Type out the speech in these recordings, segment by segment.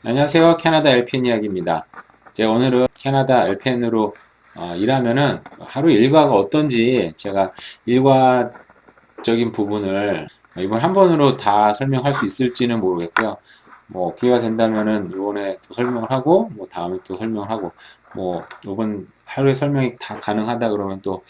안녕하세요. 캐나다 LPN 이야기입니다. 제가 오늘은 캐나다 LPN으로 일하면은 하루 일과가 어떤지 제가 일과적인 부분을 이번 한 번으로 다 설명할 수 있을지는 모르겠고요. 뭐 기회가 된다면은 이번에 또 설명을 하고 뭐 다음에 또 설명을 하고 뭐 이번 하루에 설명이 다 가능하다 그러면 또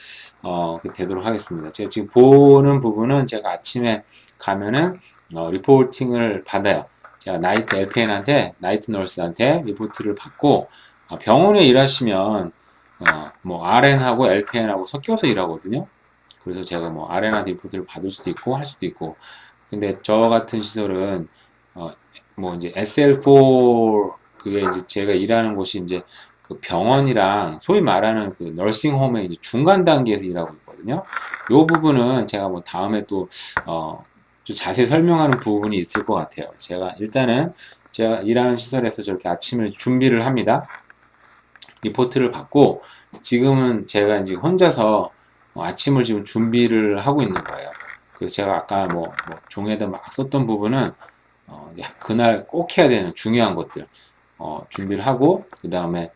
되도록 하겠습니다. 제가 지금 보는 부분은 제가 아침에 가면은 리포팅을 받아요. 제가 나이트 LPN한테 나이트 널스한테 리포트를 받고 병원에 일하시면 뭐 RN하고 LPN하고 섞여서 일하거든요. 그래서 제가 뭐 RN한테 리포트를 받을 수도 있고 할 수도 있고 근데 저 같은 시설은 뭐 이제 SL4 그게 이제 제가 일하는 곳이 이제 그 병원이랑 소위 말하는 그 널싱홈의 이제 중간 단계에서 일하고 있거든요. 요 부분은 제가 뭐 다음에 또 좀 자세히 설명하는 부분이 있을 것 같아요. 제가 일단은 제가 일하는 시설에서 저렇게 아침을 준비를 합니다. 리포트를 받고 지금은 제가 이제 혼자서 아침을 지금 준비를 하고 있는 거예요. 그래서 제가 아까 뭐 종이에다 막 썼던 부분은 그날 꼭 해야 되는 중요한 것들 준비를 하고 그 다음에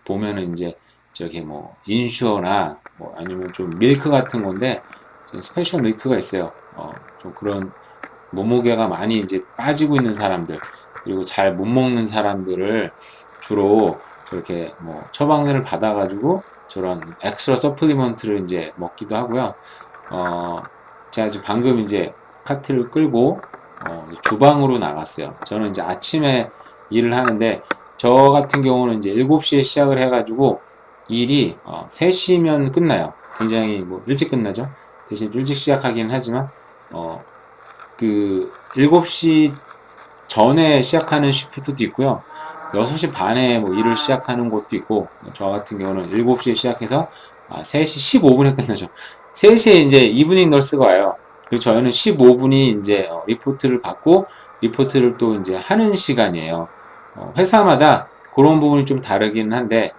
보면은 이제 저기 뭐 인슈어나 뭐 아니면 좀 밀크 같은 건데 스페셜 밀크가 있어요. 좀 그런 몸무게가 많이 이제 빠지고 있는 사람들 그리고 잘 못 먹는 사람들을 주로 저렇게 뭐 처방전을 받아가지고 저런 엑스트라 서플리먼트를 이제 먹기도 하고요. 어, 제가 지금 방금 이제 카트를 끌고 주방으로 나갔어요. 저는 이제 아침에 일을 하는데 저 같은 경우는 이제 7시에 시작을 해가지고 일이 3시면 끝나요. 굉장히 뭐 일찍 끝나죠. 대신 일찍 시작하기는 하지만 그 7시 전에 시작하는 시프트도 있고요. 6시 반에 뭐 일을 시작하는 곳도 있고 저 같은 경우는 7시에 시작해서 3시 15분에 끝나죠. 3시에 이제 이브닝 널스가 와요. 그리고 저희는 15분이 이제 리포트를 받고 리포트를 또 이제 하는 시간이에요. 회사마다 그런 부분이 좀 다르기는 한데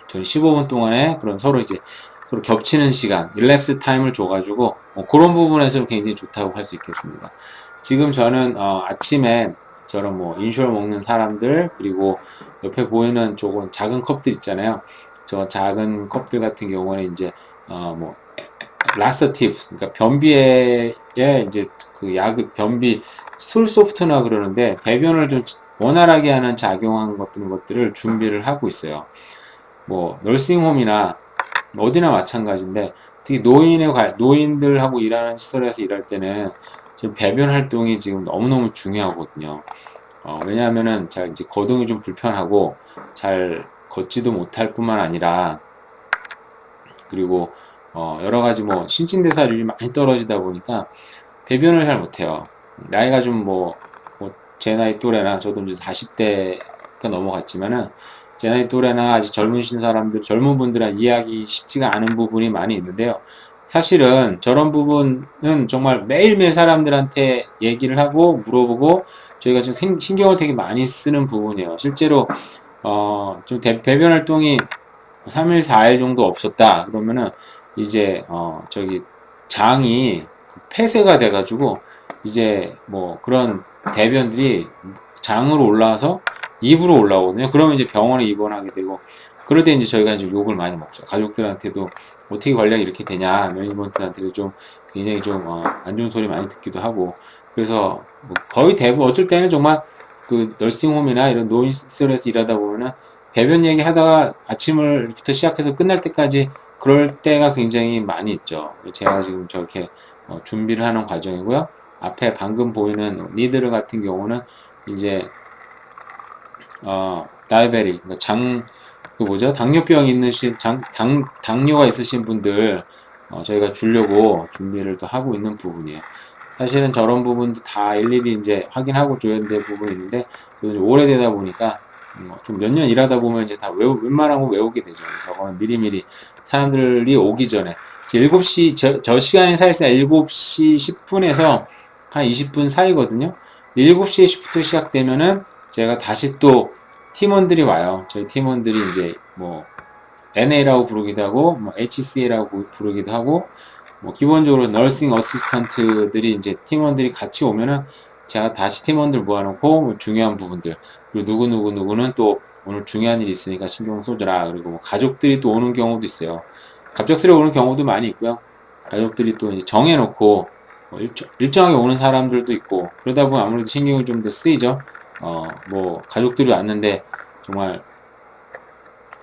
저희 15분 동안에 그런 서로 이제 서로 겹치는 시간, 일랩스 타임을 줘가지고 그런 부분에서 굉장히 좋다고 할 수 있겠습니다. 지금 저는 아침에 저런 뭐 인슈어 먹는 사람들 그리고 옆에 보이는 조금 작은 컵들 있잖아요. 저 작은 컵들 같은 경우는 이제 뭐 라서티브 그러니까 변비에 이제 그 약 변비 스툴 소프트나 그러는데 배변을 좀 원활하게 하는 작용한 것들을 준비를 하고 있어요. 뭐 널싱홈이나 어디나 마찬가지인데 특히 노인들하고 일하는 시설에서 일할 때는 지금 배변 활동이 지금 너무너무 중요하거든요. 왜냐하면은 잘 이제 거동이 좀 불편하고 잘 걷지도 못할 뿐만 아니라 그리고 여러 가지 뭐 신진대사율이 많이 떨어지다 보니까 배변을 잘 못해요. 나이가 좀 제 나이 또래나 저도 이제 40대가 넘어갔지만은 제 나이 또래나 아직 젊으신 사람들, 젊은 분들은 이해하기 쉽지가 않은 부분이 많이 있는데요. 사실은 저런 부분은 정말 매일매일 사람들한테 얘기를 하고 물어보고 저희가 좀 신경을 되게 많이 쓰는 부분이에요. 실제로 좀 배변 활동이 3일, 4일 정도 없었다. 그러면은 이제 저기 장이 폐쇄가 돼가지고 이제 뭐 그런 대변들이 장으로 올라와서 입으로 올라오거든요. 그러면 이제 병원에 입원하게 되고 그럴 때 이제 저희가 이제 욕을 많이 먹죠. 가족들한테도 어떻게 관리가 이렇게 되냐, 매니지먼트한테도 좀 굉장히 좀 안 좋은 소리 많이 듣기도 하고 그래서 뭐 거의 대부분 어쩔 때는 정말 그 널싱홈이나 이런 노인시설에서 일하다 보면은 배변 얘기 하다가 아침을부터 시작해서 끝날 때까지 그럴 때가 굉장히 많이 있죠. 제가 지금 저렇게 준비를 하는 과정이고요. 앞에 방금 보이는 니들 같은 경우는 이제 다이베리 그러니까 그 뭐죠? 당뇨병 있는 당뇨가 있으신 분들 저희가 주려고 준비를 또 하고 있는 부분이에요. 사실은 저런 부분도 다 일일이 이제 확인하고 줘야 될 부분이 있는데 오래되다 보니까 좀 몇 년 일하다 보면 이제 다 웬만한 거 외우게 되죠. 그래서 저거는 미리미리 사람들이 오기 전에 7시 저 시간이 사실상 7시 10분에서 한 20분 사이거든요. 7시에 시프트 시작되면은 제가 다시 또 팀원들이 와요. 저희 팀원들이 이제 뭐 NA라고 부르기도 하고 뭐 HCA라고 부르기도 하고 뭐 기본적으로 너싱 어시스턴트들이 이제 팀원들이 같이 오면은 제가 다시 팀원들 모아놓고 뭐 중요한 부분들, 그리고 누구는 또 오늘 중요한 일이 있으니까 신경 써줘라. 그리고 뭐 가족들이 또 오는 경우도 있어요. 갑작스레 오는 경우도 많이 있고요. 가족들이 또 이제 정해놓고 뭐 일정하게 오는 사람들도 있고, 그러다 보면 아무래도 신경이 좀 더 쓰이죠. 뭐 가족들이 왔는데 정말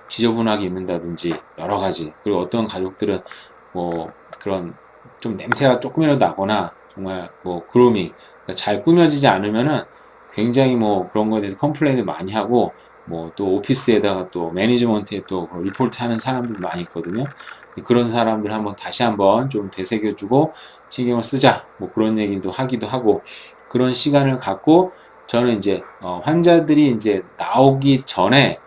지저분하게 있는다든지 여러 가지. 그리고 어떤 가족들은 뭐 그런 좀 냄새가 조금이라도 나거나 정말 뭐 그루밍 잘 꾸며지지 않으면은 굉장히 뭐 그런 거에 대해서 컴플레인을 많이 하고, 뭐 또 오피스에다가 또 매니지먼트에 또 리포트 하는 사람들 많이 있거든요. 그런 사람들 한번 다시 한번 좀 되새겨주고 신경을 쓰자, 뭐 그런 얘기도 하기도 하고, 그런 시간을 갖고 저는 이제 환자들이 이제 나오기 전에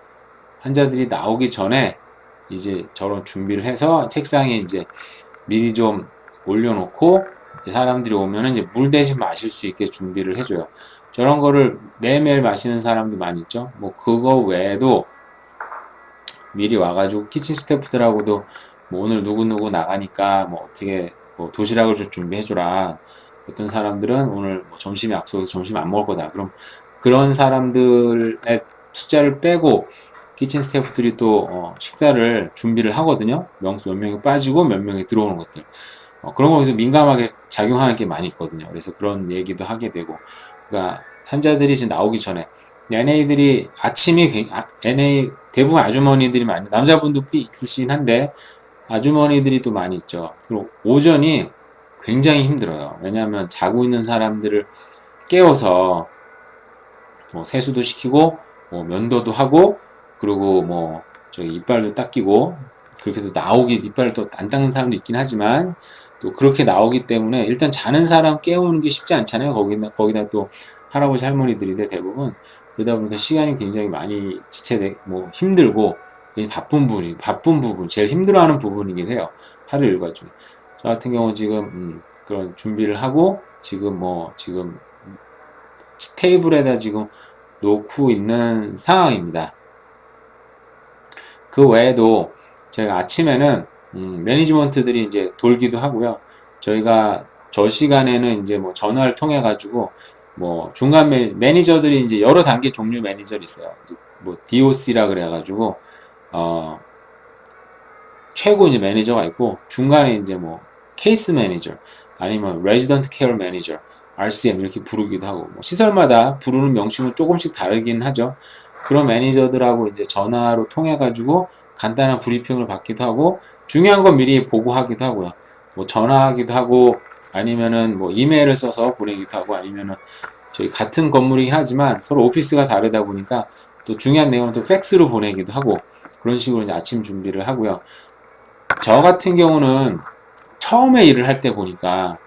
이제 저런 준비를 해서 책상에 이제 미리 좀 올려놓고 사람들이 오면은 이제 물 대신 마실 수 있게 준비를 해줘요. 저런 거를 매일매일 마시는 사람도 많이 있죠. 뭐 그거 외에도 미리 와가지고 키친 스태프들하고도 뭐 오늘 누구누구 나가니까 뭐 어떻게 뭐 도시락을 좀 준비해줘라. 어떤 사람들은 오늘 뭐 점심 약속해서 점심 안 먹을 거다. 그럼 그런 사람들의 숫자를 빼고 키친 스태프들이 또 식사를 준비를 하거든요. 몇 명이 빠지고 몇 명이 들어오는 것들. 그런 거에서 민감하게 작용하는 게 많이 있거든요. 그래서 그런 얘기도 하게 되고, 그러니까 환자들이 지금 나오기 전에 NA들이 NA 대부분 아주머니들이 많이, 남자분도 꽤 있으신 한데 아주머니들이 또 많이 있죠. 그리고 오전이 굉장히 힘들어요. 왜냐하면 자고 있는 사람들을 깨워서 뭐 세수도 시키고 뭐 면도도 하고, 그리고 뭐 저기 이빨도 닦이고, 그렇게 또 나오기 이빨을 또 안 닦는 사람도 있긴 하지만 또 그렇게 나오기 때문에 일단 자는 사람 깨우는 게 쉽지 않잖아요. 거기다 또 할아버지 할머니들인데 대부분, 그러다 보니까 시간이 굉장히 많이 뭐 힘들고 바쁜 부분, 제일 힘들어하는 부분이긴 해요. 하루 일과 중에. 저 같은 경우 지금 그런 준비를 하고 지금 테이블에다 지금 놓고 있는 상황입니다. 그 외에도 제가 아침에는 매니지먼트들이 이제 돌기도 하고요. 저희가 저 시간에는 이제 뭐 전화를 통해 가지고 뭐 중간 매니저들이 이제 여러 단계 종류 매니저들이 있어요. 이제 뭐 DOC라 그래 가지고 최고 이제 매니저가 있고, 중간에 이제 뭐 케이스 매니저 아니면 레지던트 케어 매니저 RCM 이렇게 부르기도 하고, 뭐 시설마다 부르는 명칭은 조금씩 다르긴 하죠. 그런 매니저들하고 이제 전화로 통해 가지고 간단한 브리핑을 받기도 하고, 중요한 건 미리 보고하기도 하고요. 뭐 전화하기도 하고, 아니면은 뭐 이메일을 써서 보내기도 하고, 아니면은 저희 같은 건물이긴 하지만 서로 오피스가 다르다 보니까 또 중요한 내용은 또 팩스로 보내기도 하고, 그런 식으로 이제 아침 준비를 하고요. 저 같은 경우는 처음에 일을 할 때 보니까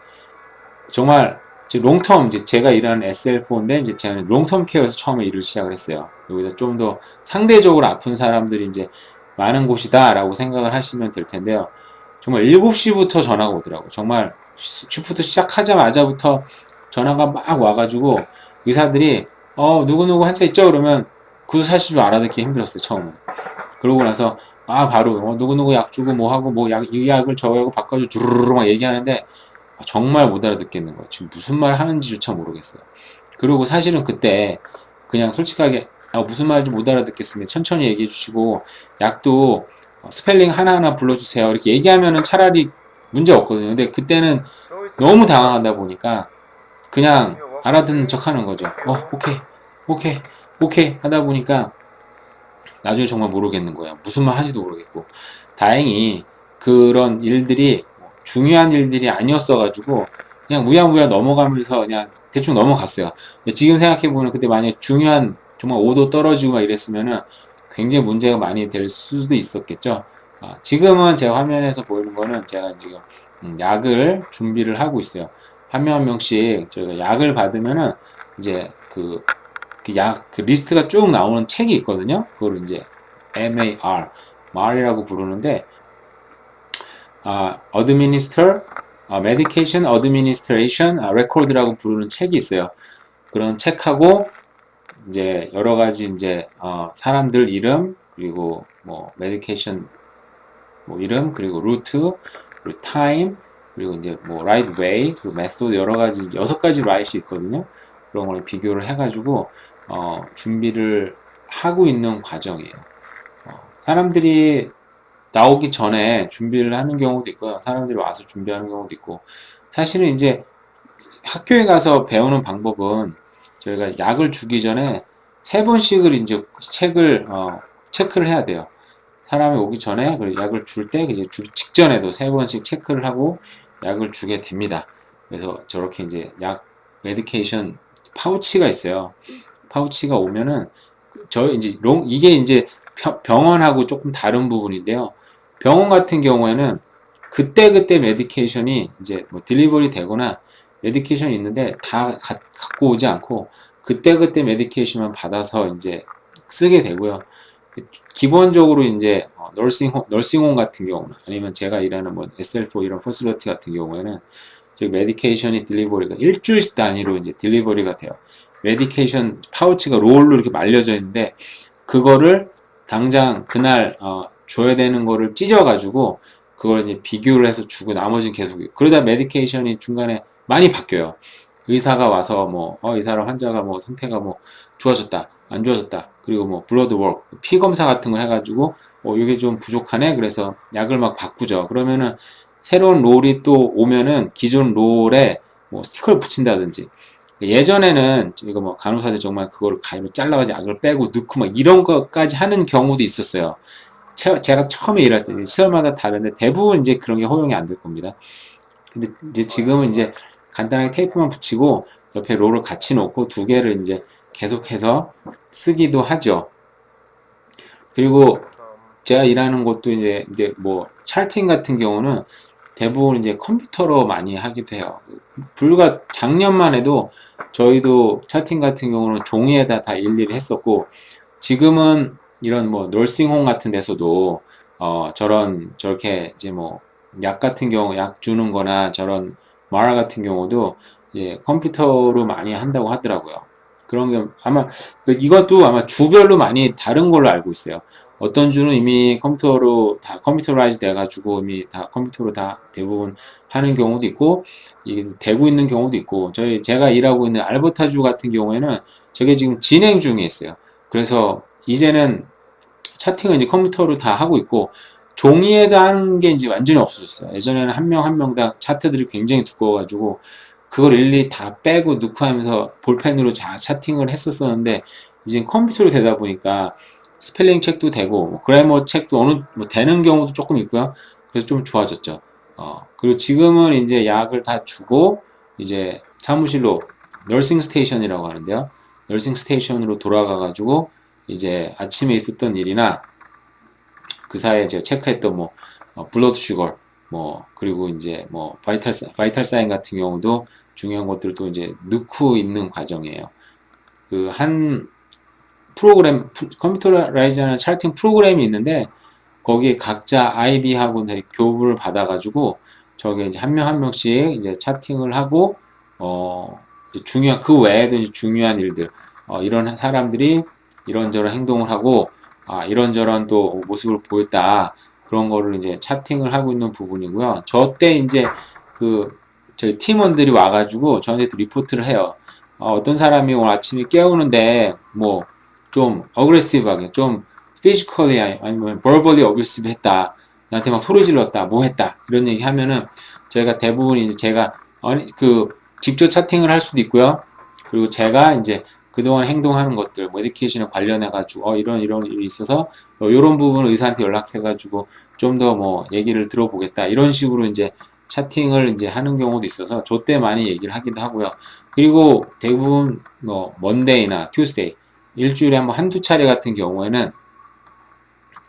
정말 롱텀, 이제 제가 일하는 SL4인데 이제 제가 롱텀 케어에서 처음에 일을 시작을 했어요. 여기서 좀 더 상대적으로 아픈 사람들이 이제 많은 곳이다라고 생각을 하시면 될 텐데요. 정말 7시부터 전화가 오더라고요. 정말 슈프트 시작하자마자부터 전화가 막 와가지고 의사들이 누구누구 환자 있죠? 그러면 그 사실 좀 알아듣기 힘들었어요, 처음에. 그러고 나서 바로 누구누구 약 주고 뭐 하고 뭐 이 약을 저하고 바꿔줘 주르르 막 얘기하는데 정말 못 알아듣겠는 거예요. 지금 무슨 말 하는지조차 모르겠어요. 그리고 사실은 그때 그냥 솔직하게 무슨 말인지 못 알아듣겠습니다. 천천히 얘기해 주시고 약도 스펠링 하나하나 불러주세요. 이렇게 얘기하면은 차라리 문제 없거든요. 근데 그때는 너무 당황하다 보니까 그냥 알아듣는 척 하는 거죠. 오케이 하다 보니까 나중에 정말 모르겠는 거예요. 무슨 말 하는지도 모르겠고. 다행히 그런 일들이 중요한 일들이 아니었어가지고 그냥 무야무야 넘어가면서 그냥 대충 넘어갔어요. 지금 생각해보면 그때 만약에 중요한 정말 5도 떨어지고 막 이랬으면은 굉장히 문제가 많이 될 수도 있었겠죠. 지금은 제 화면에서 보이는 거는 제가 지금 약을 준비를 하고 있어요. 한 명 한 명씩 저희가 약을 받으면은 이제 그 리스트가 쭉 나오는 책이 있거든요. 그걸 이제 MAR이라고 부르는데, Administer, Medication Administration Record라고 부르는 책이 있어요. 그런 책하고 이제 여러 가지 이제 사람들 이름, 그리고 뭐 메디케이션 뭐 이름, 그리고 루트, 그리고 타임, 그리고 이제 뭐 right way, 그리고 메소드 여러 가지 6가지 라이트이 있거든요. 그런 걸 비교를 해가지고 준비를 하고 있는 과정이에요. 사람들이 나오기 전에 준비를 하는 경우도 있고요. 사람들이 와서 준비하는 경우도 있고. 사실은 이제 학교에 가서 배우는 방법은 저희가 약을 주기 전에 3번씩을 이제 체크를 해야 돼요. 사람이 오기 전에 약을 줄 때 이제 주기 직전에도 3번씩 체크를 하고 약을 주게 됩니다. 그래서 저렇게 이제 약 메디케이션 파우치가 있어요. 파우치가 오면은 저희 이제 이게 이제 병원하고 조금 다른 부분인데요. 병원 같은 경우에는 그때그때 메디케이션이 이제 뭐 딜리버리 되거나 메디케이션이 있는데 다 갖고 오지 않고 그때그때 메디케이션만 받아서 이제 쓰게 되고요. 기본적으로 이제 널싱홈 같은 경우는 아니면 제가 일하는 뭐 SL4 이런 퍼실러티 같은 경우에는 메디케이션이 딜리버리가 일주일 단위로 이제 딜리버리가 돼요. 메디케이션 파우치가 롤로 이렇게 말려져 있는데 그거를 당장 그날 줘야 되는 거를 찢어가지고 그걸 이제 비교를 해서 주고 나머지는 계속 그러다 메디케이션이 중간에 많이 바뀌어요. 의사가 와서 뭐 이 사람 환자가 뭐 상태가 뭐 좋아졌다 안 좋아졌다 그리고 뭐 블러드 워크 피 검사 같은 걸 해가지고 이게 좀 부족하네 그래서 약을 막 바꾸죠. 그러면은 새로운 롤이 또 오면은 기존 롤에 뭐 스티커를 붙인다든지 예전에는 이거 뭐 간호사들 정말 그거를 가위로 잘라가지고 약을 빼고 넣고 막 이런 것까지 하는 경우도 있었어요. 제가 처음에 일할 때 시설마다 다른데 대부분 이제 그런 게 허용이 안 될 겁니다. 근데 이제 지금은 이제 간단하게 테이프만 붙이고 옆에 롤을 같이 놓고 2개를 이제 계속해서 쓰기도 하죠. 그리고 제가 일하는 곳도 이제 뭐 찰팅 같은 경우는 대부분 이제 컴퓨터로 많이 하기도 해요. 불과 작년만 해도 저희도 차팅 같은 경우는 종이에다 다 일일이 했었고 지금은 이런 뭐 널싱홈 같은 데서도 저렇게 이제 뭐 약 같은 경우 약 주는 거나 저런 말 같은 경우도 컴퓨터로 많이 한다고 하더라고요. 그런 게 아마 이것도 아마 주별로 많이 다른 걸로 알고 있어요. 어떤 주는 이미 컴퓨터로 다 컴퓨터라이즈 돼가지고 이미 다 컴퓨터로 다 대부분 하는 경우도 있고 이게 되고 있는 경우도 있고 제가 일하고 있는 알버타주 같은 경우에는 저게 지금 진행 중에 있어요. 그래서 이제는 차팅은 이제 컴퓨터로 다 하고 있고 종이에다 하는 게 이제 완전히 없어졌어요. 예전에는 한 명 한 명당 차트들이 굉장히 두꺼워가지고 그걸 일일이 다 빼고 넣고 하면서 볼펜으로 차팅을 했었었는데 이제 컴퓨터로 되다 보니까 스펠링 책도 되고 뭐 그래머 책도 어느 뭐 되는 경우도 조금 있고요. 그래서 좀 좋아졌죠. 그리고 지금은 이제 약을 다 주고 이제 사무실로 널싱 스테이션이라고 하는데요. 널싱 스테이션으로 돌아가가지고 이제 아침에 있었던 일이나 그 사이에 제가 체크했던 뭐 블러드 슈거 뭐 그리고 이제 뭐 바이탈 사인 같은 경우도 중요한 것들도 이제 넣고 있는 과정이에요. 그 한 프로그램 컴퓨터라이즈하는 차팅 프로그램이 있는데 거기에 각자 아이디하고 교부를 받아가지고 저게 이제 한 명 한 명씩 이제 차팅을 하고 중요한 그 외에도 이제 중요한 일들 이런 사람들이 이런저런 행동을 하고 이런저런 또 모습을 보였다 그런 거를 이제 차팅을 하고 있는 부분이고요. 저 때 이제 저희 팀원들이 와가지고 저한테 또 리포트를 해요. 어떤 사람이 오늘 아침에 깨우는데 뭐 좀 어그레시브하게 좀 피지컬이 아니면 버벌리 어뷰시브 했다. 나한테 막 소리 질렀다. 뭐 했다. 이런 얘기 하면은 저희가 대부분 이제 제가 직접 차팅을 할 수도 있고요. 그리고 제가 이제 그동안 행동하는 것들, 뭐 에듀케이션에 관련해가지고 이런 일이 있어서 이런 부분 의사한테 연락해가지고 좀 더 뭐 얘기를 들어보겠다. 이런 식으로 이제 차팅을 이제 하는 경우도 있어서 저 때 많이 얘기를 하기도 하고요. 그리고 대부분 뭐 먼데이나 튜스데이 일주일에 한두 차례 같은 경우에는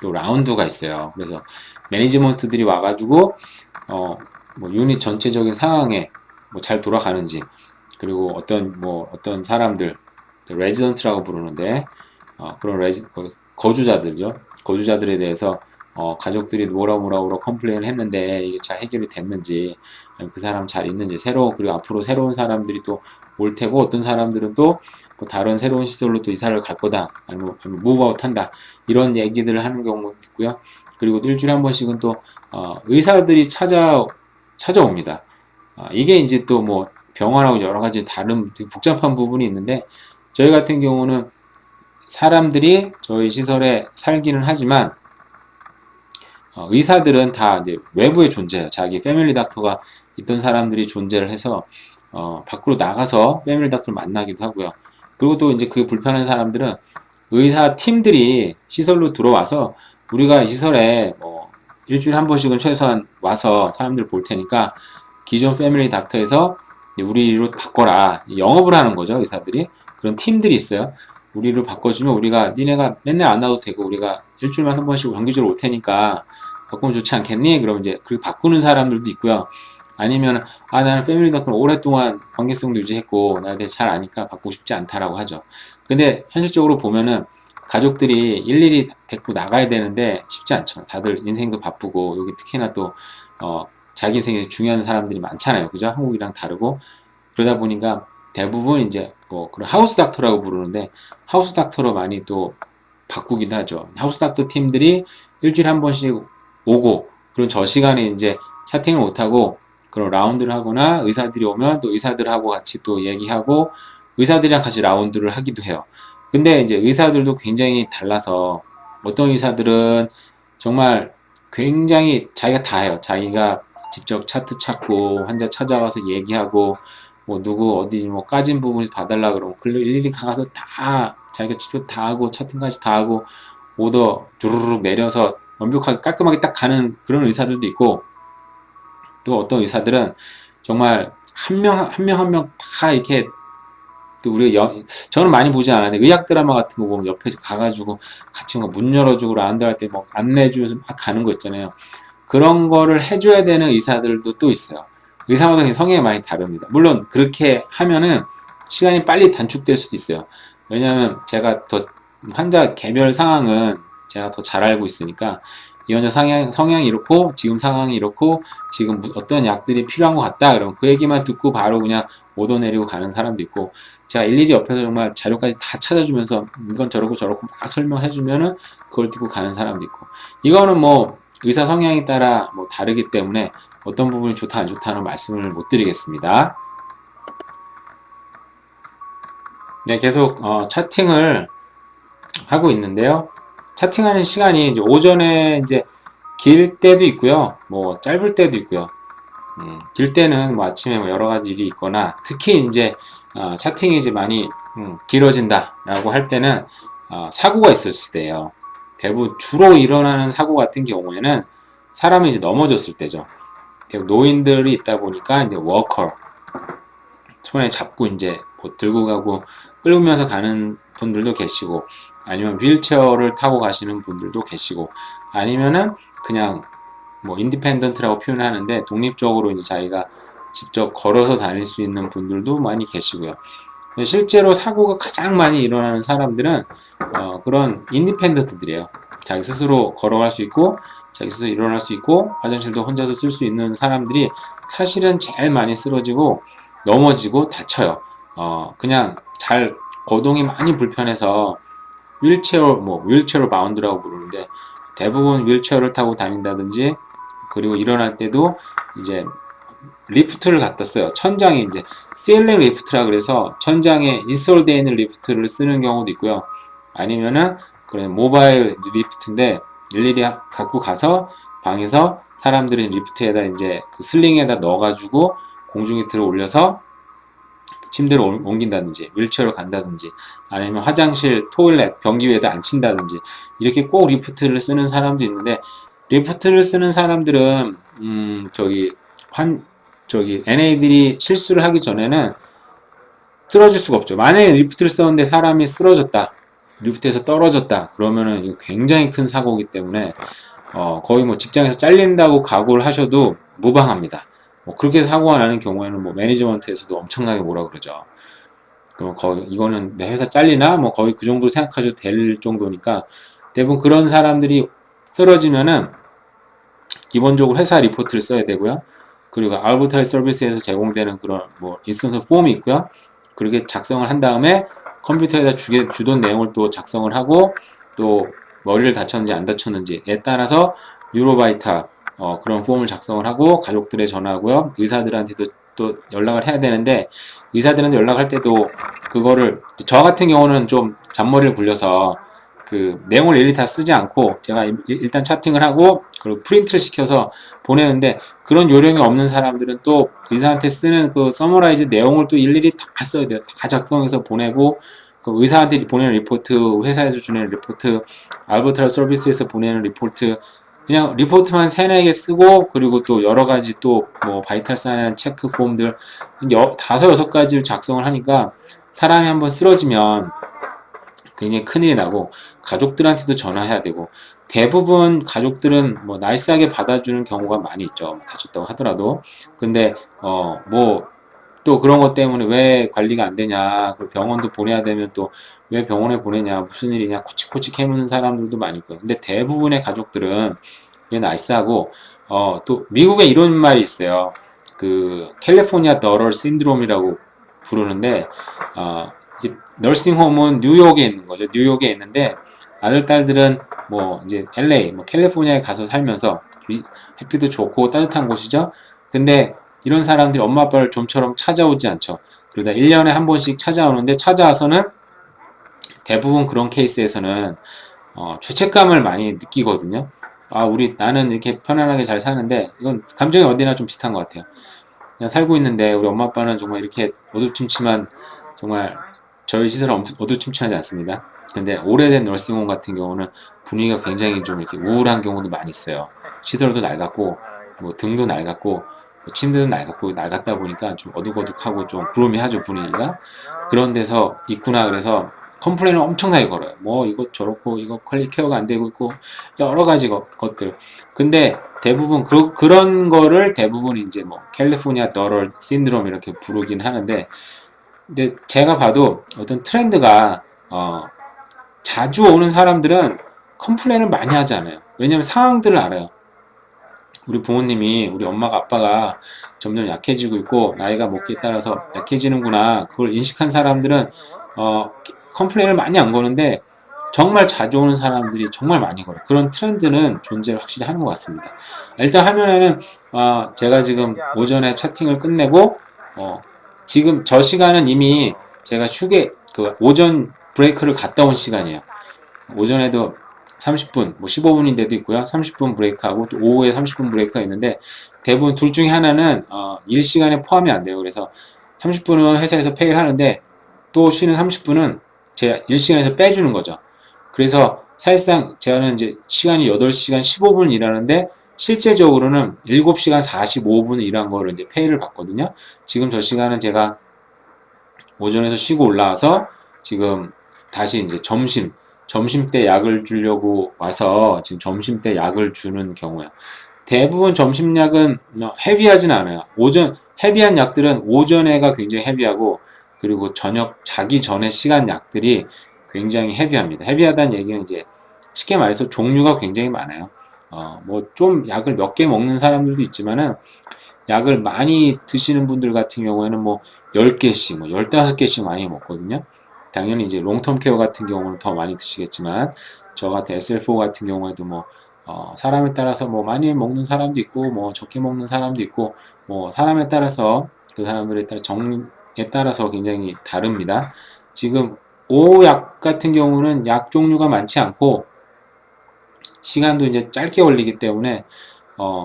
또 라운드가 있어요. 그래서 매니지먼트들이 와가지고 뭐 유닛 전체적인 상황에 뭐 잘 돌아가는지 그리고 어떤 사람들 레지던트라고 부르는데 그런 거주자들죠. 거주자들에 대해서 가족들이 뭐라 컴플레인을 했는데 이게 잘 해결이 됐는지 그 사람 잘 있는지 그리고 앞으로 새로운 사람들이 또 올 테고 어떤 사람들은 또 다른 새로운 시설로 또 이사를 갈 거다 아니면 무브아웃 한다 이런 얘기들을 하는 경우도 있고요. 그리고 또 일주일에 한 번씩은 또 의사들이 찾아옵니다. 이게 이제 또 뭐 병원하고 여러 가지 다른 되게 복잡한 부분이 있는데, 저희 같은 경우는 사람들이 저희 시설에 살기는 하지만 의사들은 다 이제 외부에 존재해요. 자기 패밀리 닥터가 있던 사람들이 존재를 해서 밖으로 나가서 패밀리 닥터를 만나기도 하고요. 그리고 또 이제 그게 불편한 사람들은 의사 팀들이 시설로 들어와서 우리가 이 시설에 뭐 일주일에 한 번씩은 최소한 와서 사람들 볼 테니까 기존 패밀리 닥터에서 우리로 바꿔라. 영업을 하는 거죠, 의사들이. 그런 팀들이 있어요. 우리로 바꿔주면 우리가 니네가 맨날 안 와도 되고 우리가 일주일만 한 번씩 정기적으로 올 테니까 바꾸면 좋지 않겠니? 그러면 이제 그리고 바꾸는 사람들도 있고요. 아니면 나는 패밀리 닥터를 오랫동안 관계성도 유지했고 나에 대해 잘 아니까 바꾸고 싶지 않다라고 하죠. 근데 현실적으로 보면은 가족들이 일일이 데리고 나가야 되는데 쉽지 않죠. 다들 인생도 바쁘고 여기 특히나 또 자기 인생에서 중요한 사람들이 많잖아요. 그죠? 한국이랑 다르고 그러다 보니까 대부분 이제 뭐 그런 하우스 닥터라고 부르는데 하우스 닥터로 많이 또 바꾸기도 하죠. 하우스 닥터 팀들이 일주일에 한 번씩 오고 그런 저 시간에 이제 차팅을 못하고 그런 라운드를 하거나 의사들이 오면 또 의사들하고 같이 또 얘기하고 의사들이랑 같이 라운드를 하기도 해요. 근데 이제 의사들도 굉장히 달라서 어떤 의사들은 정말 굉장히 자기가 다 해요. 자기가 직접 차트 찾고 환자 찾아가서 얘기하고 뭐 누구 어디 뭐 까진 부분 봐달라 그러면 일일이 가서 다 자기가 직접 다 하고 차팅까지 다 하고 오더 주르륵 내려서 완벽하게 깔끔하게 딱 가는 그런 의사들도 있고 또 어떤 의사들은 정말 한 명 한 명 다 이렇게 우리가 저는 많이 보지 않았는데 의학 드라마 같은 거 보면 옆에 가가지고 같이 문 열어주고 라운드 할 때 뭐 안내해주면서 막 가는 거 있잖아요. 그런 거를 해줘야 되는 의사들도 또 있어요. 의사마다 성향이 많이 다릅니다. 물론 그렇게 하면은 시간이 빨리 단축될 수도 있어요. 왜냐하면 제가 더 환자 개별 상황은 제가 더 잘 알고 있으니까 이 환자 성향이 이렇고 지금 상황이 이렇고 지금 어떤 약들이 필요한 것 같다 그러면 그 얘기만 듣고 바로 그냥 오더 내리고 가는 사람도 있고 제가 일일이 옆에서 정말 자료까지 다 찾아주면서 이건 저렇고 저렇고 막 설명해주면은 그걸 듣고 가는 사람도 있고 이거는 뭐 의사 성향에 따라 뭐 다르기 때문에 어떤 부분이 좋다 안 좋다는 말씀을 못 드리겠습니다. 네, 계속 차팅을 하고 있는데요. 차팅하는 시간이 이제 오전에 이제 길 때도 있고요. 뭐 짧을 때도 있고요. 길 때는 뭐 아침에 뭐 여러 가지 일이 있거나 특히 이제 차팅이 이제 많이 길어진다라고 할 때는 사고가 있었을 때예요. 대부분 주로 일어나는 사고 같은 경우에는 사람이 이제 넘어졌을 때죠. 노인들이 있다 보니까 이제 워커 손에 잡고 이제 뭐 들고 가고 끌면서 가는 분들도 계시고 아니면 휠체어를 타고 가시는 분들도 계시고 아니면은 그냥 뭐 인디펜던트라고 표현하는데 독립적으로 이제 자기가 직접 걸어서 다닐 수 있는 분들도 많이 계시고요. 실제로 사고가 가장 많이 일어나는 사람들은 그런 인디펜던트들이에요. 자기 스스로 걸어갈 수 있고 자기 스스로 일어날 수 있고 화장실도 혼자서 쓸 수 있는 사람들이 사실은 제일 많이 쓰러지고 넘어지고 다쳐요. 그냥 잘 거동이 많이 불편해서 휠체어 바운드라고 부르는데 대부분 휠체어를 타고 다닌다든지 그리고 일어날 때도 이제 리프트를 갖다 써요. 천장에 이제 세일링 리프트라 그래서 천장에 인스톨되어 있는 리프트를 쓰는 경우도 있고요. 아니면은 그런 모바일 리프트인데 일일이 갖고 가서 방에서 사람들이 리프트에다 이제 그 슬링에다 넣어가지고 공중에 들어 올려서 침대로 옮긴다든지 휠체어로 간다든지 아니면 화장실 토일렛 변기 위에다 앉힌다든지 이렇게 꼭 리프트를 쓰는 사람도 있는데 리프트를 쓰는 사람들은 NA들이 실수를 하기 전에는 쓰러질 수가 없죠. 만약에 리프트를 썼는데 사람이 쓰러졌다 리프트에서 떨어졌다 그러면은 이거 굉장히 큰 사고이기 때문에 거의 뭐 직장에서 잘린다고 각오를 하셔도 무방합니다. 뭐 그렇게 사고가 나는 경우에는 뭐 매니지먼트에서도 엄청나게 뭐라 그러죠. 그럼 거의 이거는 내 회사 잘리나 뭐 거의 그 정도 생각하셔도 될 정도니까 대부분 그런 사람들이 쓰러지면은 기본적으로 회사 리포트를 써야 되고요. 그리고 알버타이 서비스에서 제공되는 그런 뭐 인스턴트 폼이 있고요. 그렇게 작성을 한 다음에 컴퓨터에다 주던 내용을 또 작성을 하고 또 머리를 다쳤는지 안 다쳤는지에 따라서 유로바이타 그런 폼을 작성을 하고 가족들에 전화하고요. 의사들한테도 또 연락을 해야 되는데 의사들한테 연락할 때도 그거를 저 같은 경우는 좀 잔머리를 굴려서 그 내용을 일일이 다 쓰지 않고 제가 일단 차팅을 하고 그리고 프린트를 시켜서 보내는데 그런 요령이 없는 사람들은 또 의사한테 쓰는 그 서머라이즈 내용을 또 일일이 다 써야 돼요. 다 작성해서 보내고 그 의사한테 보내는 리포트, 회사에서 주는 리포트, 알버트라 서비스에서 보내는 리포트 그냥 리포트만 3-4개 쓰고 그리고 또 여러 가지 또 뭐 바이탈 사인 체크 폼들 5-6가지를 작성을 하니까 사람이 한번 쓰러지면 굉장히 큰일이 나고 가족들한테도 전화해야 되고 대부분 가족들은 뭐 나이스하게 받아주는 경우가 많이 있죠. 다쳤다고 하더라도 근데 뭐 또 그런 것 때문에 왜 관리가 안 되냐 그리고 병원도 보내야 되면 또 왜 병원에 보내냐 무슨 일이냐 코치코치 캐묻는 사람들도 많이 있고요. 근데 대부분의 가족들은 왜 나이스하고 또 미국에 이런 말이 있어요. 그 캘리포니아 더럴 신드롬이라고 부르는데 이제 너싱홈은 뉴욕에 있는 거죠. 뉴욕에 있는데 아들 딸들은 뭐 이제 LA, 뭐 캘리포니아에 가서 살면서 햇빛도 좋고 따뜻한 곳이죠. 근데 이런 사람들이 엄마 아빠를 좀처럼 찾아오지 않죠. 그러다 1년에 한 번씩 찾아오는데 찾아와서는 대부분 그런 케이스에서는 죄책감을 많이 느끼거든요. 나는 이렇게 편안하게 잘 사는데 이건 감정이 어디나 좀 비슷한 것 같아요. 그냥 살고 있는데 우리 엄마 아빠는 정말 이렇게 어두침침한 정말 저희 시설은 어두침침하지 않습니다. 근데 오래된 널싱홈 같은 경우는 분위기가 굉장히 좀 이렇게 우울한 경우도 많이 있어요. 시설도 낡았고 뭐 등도 낡았고 뭐 침대도 낡았다 보니까 좀 어둑어둑하고 좀 구름이하죠 분위기가. 그런 데서 있구나 그래서 컴플레인을 엄청나게 걸어요. 뭐 이것 저렇고 이거 퀄리티 케어가 안 되고 있고 여러 가지 것들. 근데 대부분 그런 거를 대부분 이제 뭐 캘리포니아 더럴 신드롬 이렇게 부르긴 하는데 근데 제가 봐도 어떤 트렌드가 자주 오는 사람들은 컴플레인을 많이 하지 않아요. 왜냐면 상황들을 알아요. 우리 부모님이 우리 엄마가 아빠가 점점 약해지고 있고 나이가 먹기에 따라서 약해지는구나 그걸 인식한 사람들은 컴플레인을 많이 안 거는데 정말 자주 오는 사람들이 정말 많이 걸어요. 그런 트렌드는 존재를 확실히 하는 것 같습니다. 일단 화면에는 제가 지금 오전에 차팅을 끝내고 지금 저 시간은 이미 제가 그 오전 브레이크를 갔다 온 시간이에요. 오전에도 30분, 뭐 15분인데도 있고요. 30분 브레이크하고 또 오후에 30분 브레이크가 있는데 대부분 둘 중에 하나는 일 시간에 포함이 안 돼요. 그래서 30분은 회사에서 페이를 하는데 또 쉬는 30분은 제 일 시간에서 빼주는 거죠. 그래서 사실상 제가는 이제 시간이 8시간 15분 일하는데 실제적으로는 7시간 45분 일한 거를 이제 페이를 받거든요. 지금 저 시간은 제가 오전에서 쉬고 올라와서 지금 다시 이제 점심때 약을 주려고 와서 지금 점심때 약을 주는 경우야. 대부분 점심약은 헤비하진 않아요. 헤비한 약들은 오전에가 굉장히 헤비하고 그리고 저녁 자기 전에 시간 약들이 굉장히 헤비합니다. 헤비하다는 얘기는 이제 쉽게 말해서 종류가 굉장히 많아요. 뭐 좀 약을 몇 개 먹는 사람들도 있지만은 약을 많이 드시는 분들 같은 경우에는 뭐 10개씩, 뭐 15개씩 많이 먹거든요. 당연히 이제 롱텀 케어 같은 경우는 더 많이 드시겠지만 저 같은 SL4 같은 경우에도 뭐 사람에 따라서 뭐 많이 먹는 사람도 있고 뭐 적게 먹는 사람도 있고 뭐 사람에 따라서 그 사람들에 따라 정에 따라서 굉장히 다릅니다. 지금 오후 약 같은 경우는 약 종류가 많지 않고 시간도 이제 짧게 걸리기 때문에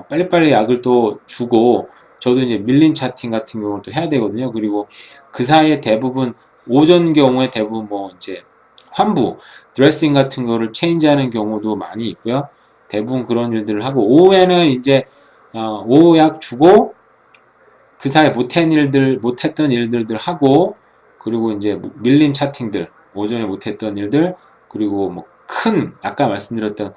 빨리빨리 약을 또 주고 저도 이제 밀린 차팅 같은 경우를 또 해야 되거든요. 그리고 그 사이에 대부분 오전 경우에 대부분 뭐 이제 환부, 드레싱 같은 거를 체인지하는 경우도 많이 있고요. 대부분 그런 일들을 하고 오후에는 이제 오후 약 주고 그 사이에 못했던 일들을 하고 그리고 이제 밀린 차팅들 오전에 못했던 일들 그리고 뭐 아까 말씀드렸던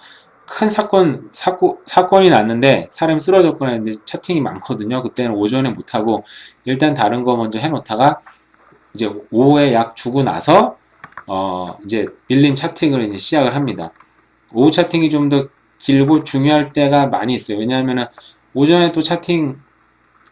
큰 사건이 났는데 사람이 쓰러졌거나 했는데 차팅이 많거든요. 그때는 오전에 못하고 일단 다른 거 먼저 해놓다가 이제 오후에 약 주고 나서 이제 밀린 차팅을 이제 시작을 합니다. 오후 차팅이 좀 더 길고 중요할 때가 많이 있어요. 왜냐하면 오전에 또 차팅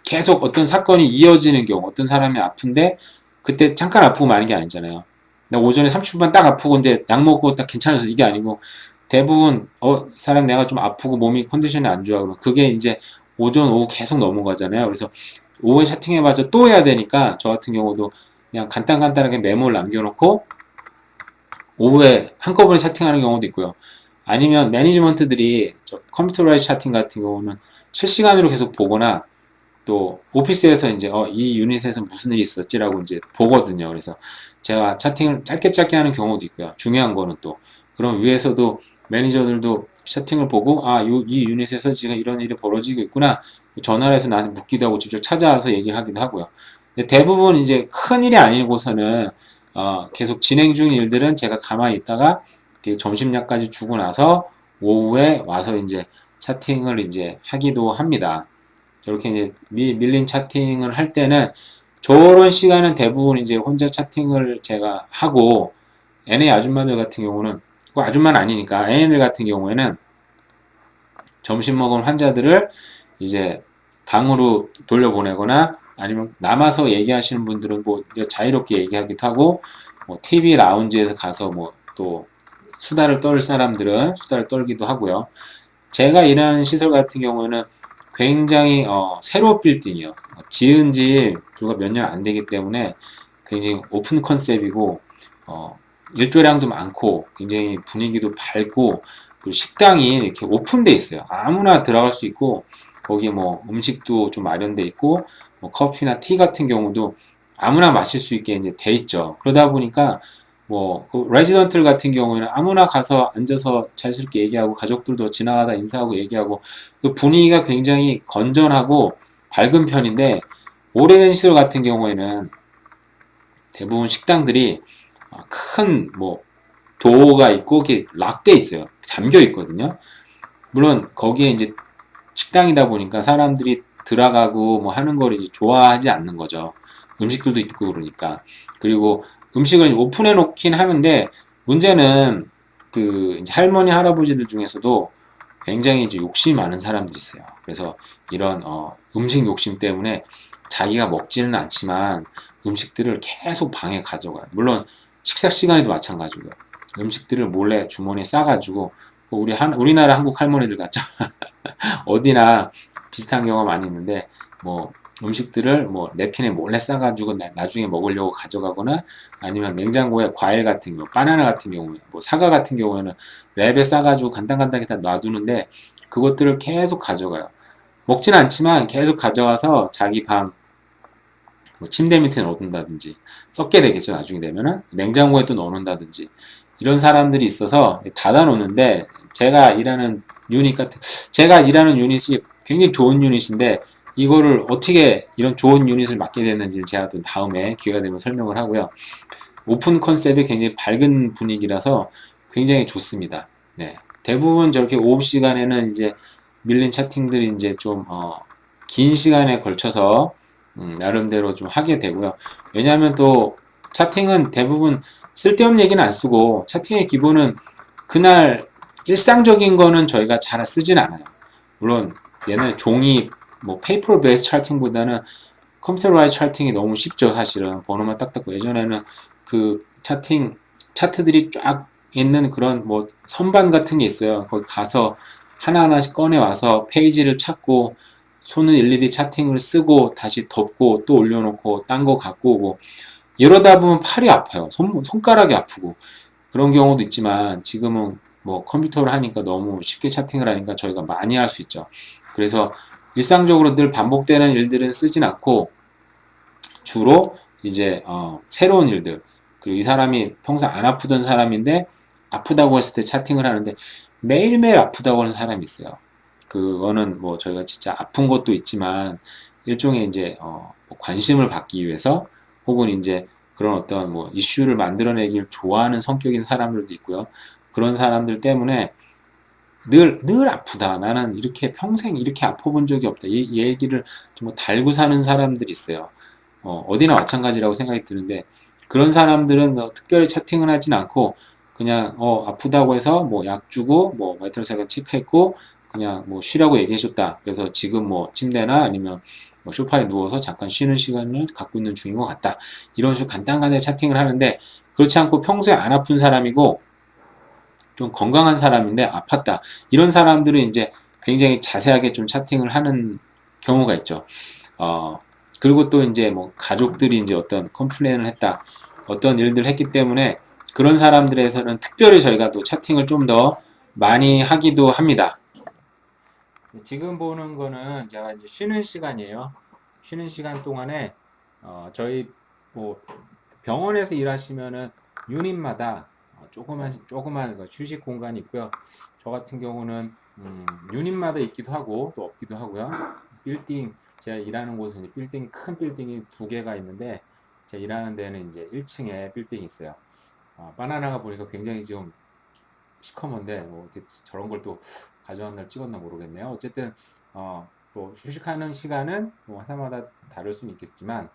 계속 어떤 사건이 이어지는 경우 어떤 사람이 아픈데 그때 잠깐 아프고 마는 게 아니잖아요. 나 오전에 30분만 딱 아프고 근데 약 먹고 딱 괜찮아서 이게 아니고 대부분 사람 내가 좀 아프고 몸이 컨디션이 안 좋아 그러면 그게 이제 오전 오후 계속 넘어가잖아요. 그래서 오후에 채팅해봤자 또 해야 되니까 저 같은 경우도 그냥 간단하게 메모를 남겨놓고 오후에 한꺼번에 채팅하는 경우도 있고요. 아니면 매니지먼트들이 저 컴퓨터라이즈 채팅 같은 경우는 실시간으로 계속 보거나 또 오피스에서 이제 이 유닛에서 무슨 일이 있었지라고 이제 보거든요. 그래서 제가 채팅을 짧게 하는 경우도 있고요. 중요한 거는 또 그럼 위에서도 매니저들도 채팅을 보고 이 유닛에서 지금 이런 일이 벌어지고 있구나. 전화를 해서 나한테 묻기도 하고 직접 찾아와서 얘기를 하기도 하고요. 근데 대부분 이제 큰 일이 아니고서는 계속 진행 중인 일들은 제가 가만히 있다가 점심약까지 주고 나서 오후에 와서 이제 채팅을 이제 하기도 합니다. 이렇게 이제 밀린 채팅을 할 때는 저런 시간은 대부분 이제 혼자 채팅을 제가 하고 NA 아줌마들 같은 경우는 아줌마는 아니니까 NA들 같은 경우에는 점심 먹은 환자들을 이제 방으로 돌려보내거나 아니면 남아서 얘기하시는 분들은 뭐 자유롭게 얘기하기도 하고 뭐 TV 라운지에서 가서 뭐 또 수다를 떨 사람들은 수다를 떨기도 하고요. 제가 일하는 시설 같은 경우에는 굉장히 새로 빌딩이요. 지은 지 불과 몇 년 안 되기 때문에 굉장히 오픈 컨셉이고 일조량도 많고 굉장히 분위기도 밝고 그리고 식당이 이렇게 오픈돼 있어요. 아무나 들어갈 수 있고 거기에 뭐 음식도 좀 마련돼 있고 뭐 커피나 티 같은 경우도 아무나 마실 수 있게 이제 돼 있죠. 그러다 보니까 그 레지던트 같은 경우에는 아무나 가서 앉아서 자유스럽게 얘기하고 가족들도 지나가다 인사하고 얘기하고 그 분위기가 굉장히 건전하고 밝은 편인데 오래된 시설 같은 경우에는 대부분 식당들이 큰 도어가 있고 이렇게 락돼 있어요. 잠겨 있거든요. 물론 거기에 이제 식당이다 보니까 사람들이 들어가고 뭐 하는 걸 이제 좋아하지 않는 거죠. 음식들도 있고 그러니까. 그리고 음식을 오픈해 놓긴 하는데 문제는 그 이제 할머니 할아버지들 중에서도 굉장히 이제 욕심이 많은 사람들이 있어요. 그래서 이런 음식 욕심 때문에 자기가 먹지는 않지만 음식들을 계속 방에 가져가요. 물론 식사 시간에도 마찬가지고요. 음식들을 몰래 주머니에 싸가지고 우리나라 한국 할머니들 같죠. 어디나 비슷한 경우가 많이 있는데 뭐 음식들을 뭐 냅킨에 몰래 싸가지고 나중에 먹으려고 가져가거나 아니면 냉장고에 과일 같은 경우, 바나나 같은 경우에 뭐 사과 같은 경우에는 랩에 싸가지고 간단하게 다 놔두는데 그것들을 계속 가져가요. 먹진 않지만 계속 가져가서 자기 방 뭐 침대 밑에 넣어둔다든지 썩게 되겠죠. 나중에 되면은 냉장고에 또 넣어놓는다든지 이런 사람들이 있어서 닫아 놓는데 제가 일하는 유닛이 굉장히 좋은 유닛인데 이거를 어떻게 이런 좋은 유닛을 맡게 됐는지는 제가 또 다음에 기회가 되면 설명을 하고요. 오픈 컨셉이 굉장히 밝은 분위기라서 굉장히 좋습니다. 네. 대부분 저렇게 오후 시간에는 이제 밀린 채팅들이 이제 좀 긴 시간에 걸쳐서 나름대로 좀 하게 되고요. 왜냐하면 또 채팅은 대부분 쓸데없는 얘기는 안 쓰고 채팅의 기본은 그날 일상적인 거는 저희가 잘 쓰진 않아요. 물론 옛날에 종이 페이퍼 베이스 차팅보다는 컴퓨터라이즈 차팅이 너무 쉽죠. 사실은 번호만 딱 닫고 예전에는 그 차트들이 쫙 있는 그런 선반 같은 게 있어요. 거기 가서 하나하나씩 꺼내 와서 페이지를 찾고 손은 일일이 차팅을 쓰고 다시 덮고 또 올려놓고 딴 거 갖고 오고 이러다 보면 팔이 아파요. 손가락이 아프고 그런 경우도 있지만 지금은 컴퓨터를 하니까 너무 쉽게 차팅을 하니까 저희가 많이 할 수 있죠. 그래서 일상적으로 늘 반복되는 일들은 쓰진 않고 주로 이제 새로운 일들 그리고 이 사람이 평소 안 아프던 사람인데 아프다고 했을 때 차팅을 하는데 매일매일 아프다고 하는 사람이 있어요. 그거는 저희가 진짜 아픈 것도 있지만 일종의 이제 관심을 받기 위해서 혹은 이제 그런 어떤 이슈를 만들어내길 좋아하는 성격인 사람들도 있고요. 그런 사람들 때문에 늘 아프다. 나는 이렇게 평생 이렇게 아파본 적이 없다. 이 얘기를 좀 달고 사는 사람들이 있어요. 어디나 마찬가지라고 생각이 드는데 그런 사람들은 특별히 채팅을 하진 않고 그냥 아프다고 해서 약 주고 바이탈 사이클 체크했고 그냥 쉬라고 얘기해줬다. 그래서 지금 침대나 아니면 소파에 누워서 잠깐 쉬는 시간을 갖고 있는 중인 것 같다. 이런 식으로 간단하게 채팅을 하는데 그렇지 않고 평소에 안 아픈 사람이고 좀 건강한 사람인데 아팠다. 이런 사람들은 이제 굉장히 자세하게 좀 채팅을 하는 경우가 있죠. 그리고 또 이제 뭐 가족들이 이제 어떤 컴플레인을 했다, 어떤 일들을 했기 때문에 그런 사람들에서는 특별히 저희가 또 채팅을 좀 더 많이 하기도 합니다. 지금 보는 거는 제가 이제 쉬는 시간이에요. 쉬는 시간 동안에 저희 뭐 병원에서 일하시면은 유닛마다 조그만 그 휴식 공간이 있고요. 저 같은 경우는 유닛마다 있기도 하고 또 없기도 하고요. 빌딩 제가 일하는 곳은 빌딩 큰 빌딩이 두 개가 있는데 제가 일하는 데는 이제 1층에 빌딩이 있어요. 바나나가 보니까 굉장히 좀 시커먼데 뭐 어떻게 저런 걸 또 가져온 날 찍었나 모르겠네요. 어쨌든 또 휴식하는 시간은 뭐 회사마다 다를 수는 있겠지만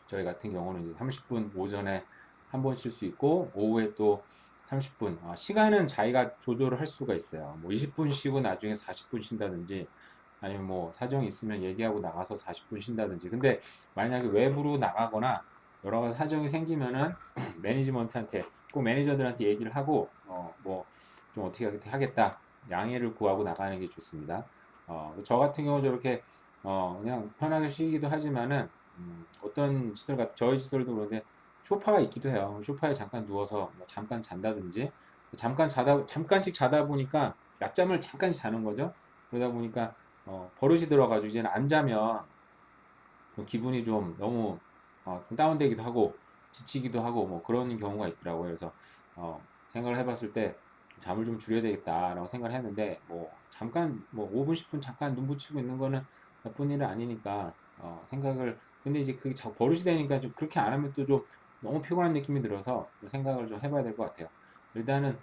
저희 같은 경우는 이제 30분 오전에 한 번 쉴 수 있고 오후에 또 30분 시간은 자기가 조절을 할 수가 있어요. 뭐 20분 쉬고 나중에 40분 쉰다든지 아니면 뭐 사정이 있으면 얘기하고 나가서 40분 쉰다든지. 근데 만약에 외부로 나가거나 여러 가지 사정이 생기면은 매니지먼트한테 꼭 매니저들한테 얘기를 하고 뭐 좀 어떻게 하겠다 양해를 구하고 나가는 게 좋습니다. 저 같은 경우 저렇게 그냥 편하게 쉬기도 하지만은 어떤 시설 같은 저희 시설도 그런데 소파가 있기도 해요. 소파에 잠깐 누워서 뭐 잠깐 잔다든지 잠깐씩 자다 보니까 낮잠을 잠깐씩 자는 거죠. 그러다 보니까 버릇이 들어가지고 이제는 안 자면 기분이 좀 너무 좀 다운되기도 하고 지치기도 하고 뭐 그런 경우가 있더라고요. 그래서 생각을 해봤을 때 잠을 좀 줄여야 되겠다라고 생각을 했는데 뭐 잠깐 뭐 5분 10분 잠깐 눈 붙이고 있는 거는 나쁜 일은 아니니까 생각을 근데 이제 그게 자꾸 버릇이 되니까 좀 그렇게 안 하면 또 좀 너무 피곤한 느낌이 들어서 생각을 좀 해봐야 될 것 같아요. 일단은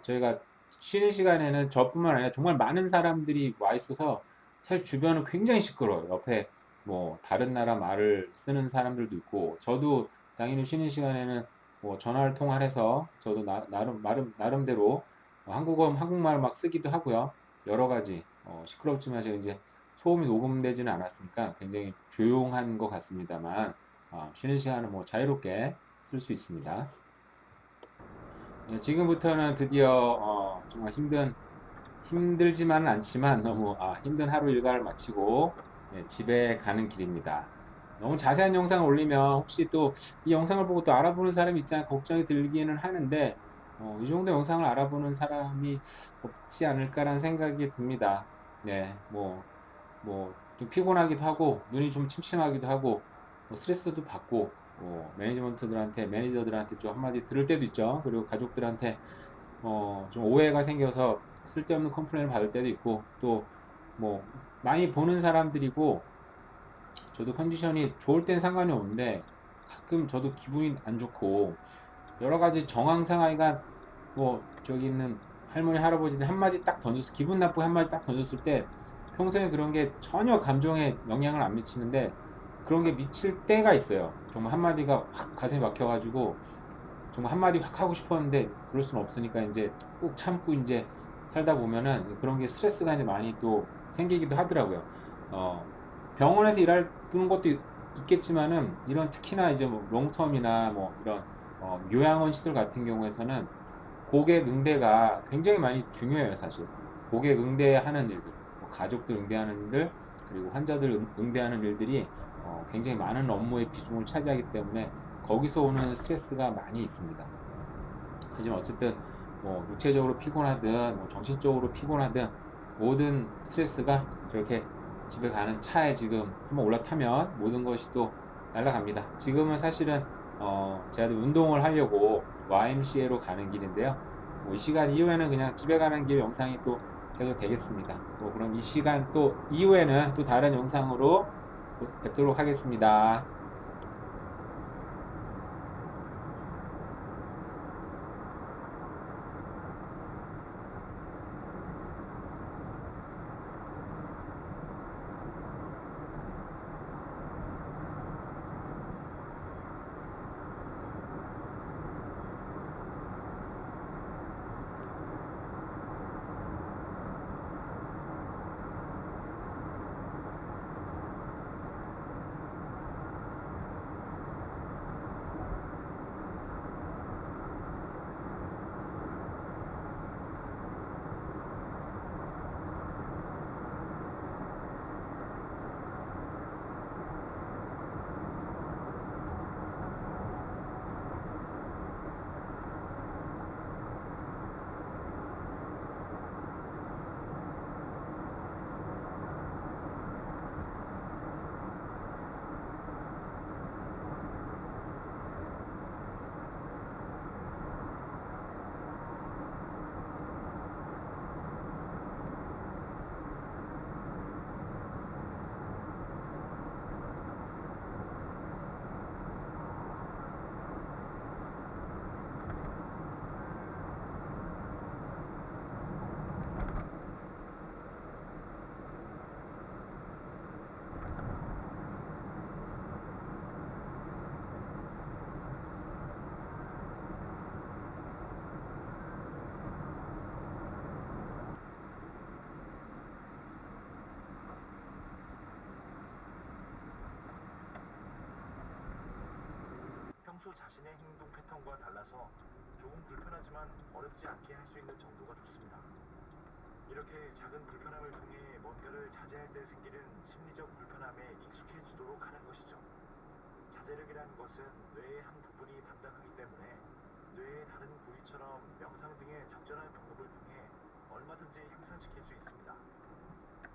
저희가 쉬는 시간에는 저뿐만 아니라 정말 많은 사람들이 와 있어서 사실 주변은 굉장히 시끄러워요. 옆에 뭐 다른 나라 말을 쓰는 사람들도 있고 저도 당연히 쉬는 시간에는 뭐 전화를 통화해서 저도 나름대로 한국말 막 쓰기도 하고요. 여러 가지 시끄럽지만 제가 이제 소음이 녹음되지는 않았으니까 굉장히 조용한 것 같습니다만 쉬는 시간은 뭐 자유롭게 쓸 수 있습니다. 지금부터는 드디어 정말 힘들지만은 않지만 너무 힘든 하루 일과를 마치고 집에 가는 길입니다. 너무 자세한 영상을 올리면 혹시 또 이 영상을 보고 또 알아보는 사람이 있잖아 걱정이 들기는 하는데 이 정도 영상을 알아보는 사람이 없지 않을까라는 생각이 듭니다. 네, 좀 피곤하기도 하고 눈이 좀 침침하기도 하고 스트레스도 받고 매니저들한테 좀 한마디 들을 때도 있죠. 그리고 가족들한테 좀 오해가 생겨서 쓸데없는 컴플레인을 받을 때도 있고 또 뭐 많이 보는 사람들이고 저도 컨디션이 좋을 땐 상관이 없는데 가끔 저도 기분이 안 좋고 여러 가지 정황 상하이가 뭐 저기 있는 할머니 할아버지들 한마디 딱 던졌을 기분 나쁘게 한마디 딱 던졌을 때 평소에 그런 게 전혀 감정에 영향을 안 미치는데 그런 게 미칠 때가 있어요. 정말 한마디가 확 가슴에 막혀가지고 정말 한마디 확 하고 싶었는데 그럴 수는 없으니까 이제 꾹 참고 이제 살다 보면은 그런 게 스트레스가 이제 많이 또 생기기도 하더라고요. 어, 병원에서 일할 그런 것도 있겠지만은 이런 특히나 이제 뭐 롱텀이나 뭐 이런 요양원 시설 같은 경우에서는 고객 응대가 굉장히 많이 중요해요, 사실. 고객 응대하는 일들, 뭐 가족들 응대하는 일들, 그리고 환자들 응대하는 일들이 굉장히 많은 업무의 비중을 차지하기 때문에 거기서 오는 스트레스가 많이 있습니다. 하지만 어쨌든 뭐 육체적으로 피곤하든 뭐 정신적으로 피곤하든 모든 스트레스가 저렇게 집에 가는 차에 지금 한번 올라타면 모든 것이 또 날아갑니다. 지금은 사실은 제가 운동을 하려고 YMCA로 가는 길인데요. 뭐 이 시간 이후에는 그냥 집에 가는 길 영상이 또 계속 되겠습니다. 뭐 그럼 이 시간 또 이후에는 또 다른 영상으로 뵙도록 하겠습니다. 평소 자신의 행동 패턴과 달라서 조금 불편하지만 어렵지 않게 할 수 있는 정도가 좋습니다. 이렇게 작은 불편함을 통해 뭔가를 자제할 때 생기는 심리적 불편함에 익숙해지도록 하는 것이죠. 자제력이라는 것은 뇌의 한 부분이 담당하기 때문에 뇌의 다른 부위처럼 명상 등의 적절한 방법을 통해 얼마든지 향상시킬 수 있습니다.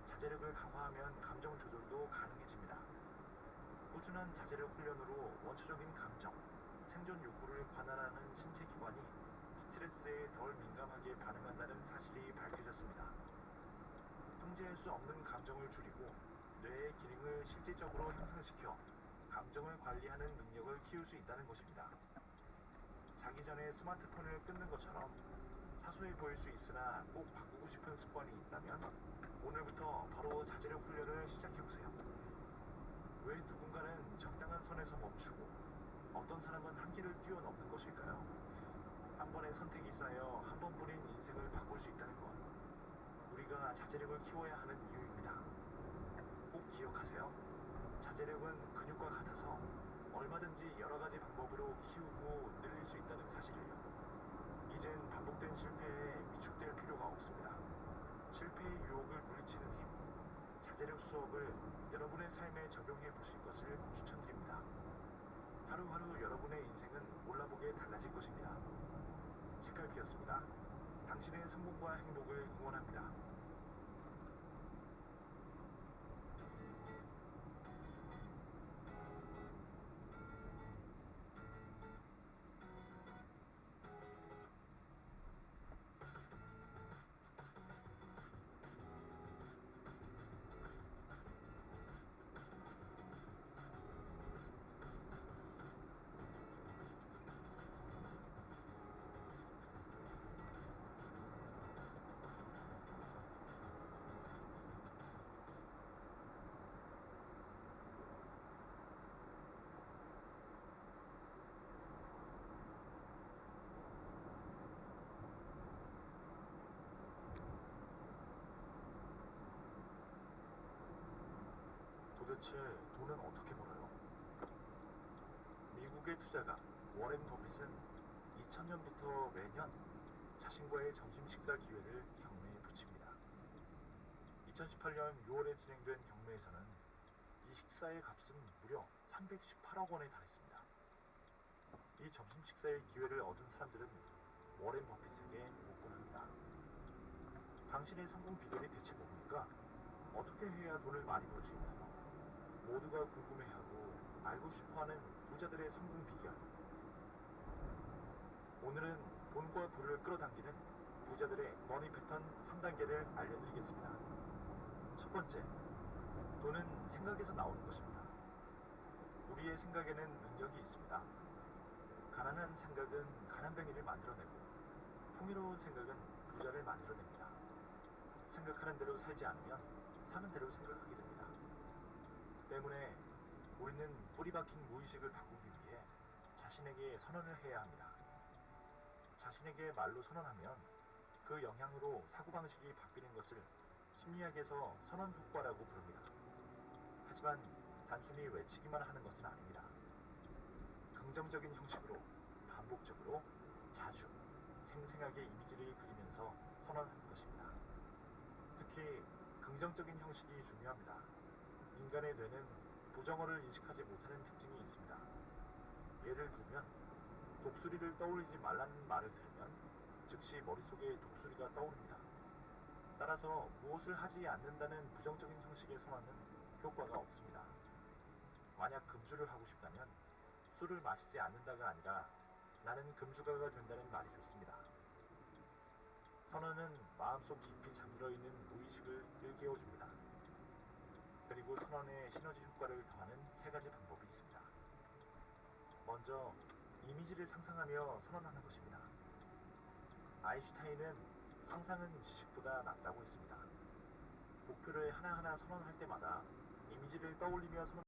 자제력을 강화하면 감정 조절도 가능해집니다. 꾸준한 자제력 훈련으로 원초적인 감정, 생존 욕구를 관할하는 신체 기관이 스트레스에 덜 민감하게 반응한다는 사실이 밝혀졌습니다. 통제할 수 없는 감정을 줄이고 뇌의 기능을 실질적으로 향상시켜 감정을 관리하는 능력을 키울 수 있다는 것입니다. 자기 전에 스마트폰을 끊는 것처럼 사소해 보일 수 있으나 꼭 바꾸고 싶은 습관이 있다면 오늘부터 바로 자제력 훈련을 시작해보세요. 왜 누군가는 적당한 선에서 멈추고 어떤 사람은 한계를 뛰어넘는 것일까요? 한 번의 선택이 쌓여 한 번뿐인 인생을 바꿀 수 있다는 것, 우리가 자제력을 키워야 하는 이유입니다. 꼭 기억하세요. 자제력은 근육과 같아서 얼마든지 여러 가지 방법으로 키우고 늘릴 수 있다는 사실이에요. 이젠 반복된 실패에 위축될 필요가 없습니다. 실패의 유혹을 물리치는 힘, 자제력 수업을 여러분의 삶에 적용해 보실 것을 추천드립니다. 하루하루 여러분의 인생은 몰라보게 달라질 것입니다. 책갈피였습니다. 당신의 성공과 행복을 응원합니다. 도대체 돈은 어떻게 벌어요? 미국의 투자가 워렌 버핏은 2000년부터 매년 자신과의 점심 식사 기회를 경매에 붙입니다. 2018년 6월에 진행된 경매에서는 이 식사의 값은 무려 318억 원에 달했습니다. 이 점심 식사의 기회를 얻은 사람들은 워렌 버핏에게 묻곤 합니다. 당신의 성공 비결이 대체 뭡니까? 어떻게 해야 돈을 많이 벌 수 있나요? 모두가 궁금해하고 알고 싶어하는 부자들의 성공 비결. 오늘은 돈과 부를 끌어당기는 부자들의 머니 패턴 3단계를 알려드리겠습니다. 첫 번째, 돈은 생각에서 나오는 것입니다. 우리의 생각에는 능력이 있습니다. 가난한 생각은 가난뱅이를 만들어내고 풍요로운 생각은 부자를 만들어냅니다. 생각하는 대로 살지 않으면 사는 대로 생각하게 됩니다. 때문에 우리는 뿌리 박힌 무의식을 바꾸기 위해 자신에게 선언을 해야 합니다. 자신에게 말로 선언하면 그 영향으로 사고방식이 바뀌는 것을 심리학에서 선언 효과라고 부릅니다. 하지만 단순히 외치기만 하는 것은 아닙니다. 긍정적인 형식으로 반복적으로 자주 생생하게 이미지를 그리면서 선언하는 것입니다. 특히 긍정적인 형식이 중요합니다. 인간의 뇌는 부정어를 인식하지 못하는 특징이 있습니다. 예를 들면 독수리를 떠올리지 말라는 말을 들으면 즉시 머릿속에 독수리가 떠오릅니다. 따라서 무엇을 하지 않는다는 부정적인 형식의 선언은 효과가 없습니다. 만약 금주를 하고 싶다면 술을 마시지 않는다가 아니라 나는 금주가가 된다는 말이 좋습니다. 선언은 마음속 깊이 잠들어 있는 무의식을 일깨워줍니다. 그리고 선언에 시너지 효과를 더하는 세 가지 방법이 있습니다. 먼저 이미지를 상상하며 선언하는 것입니다. 아인슈타인은 상상은 지식보다 낫다고 했습니다. 목표를 하나하나 선언할 때마다 이미지를 떠올리며 선언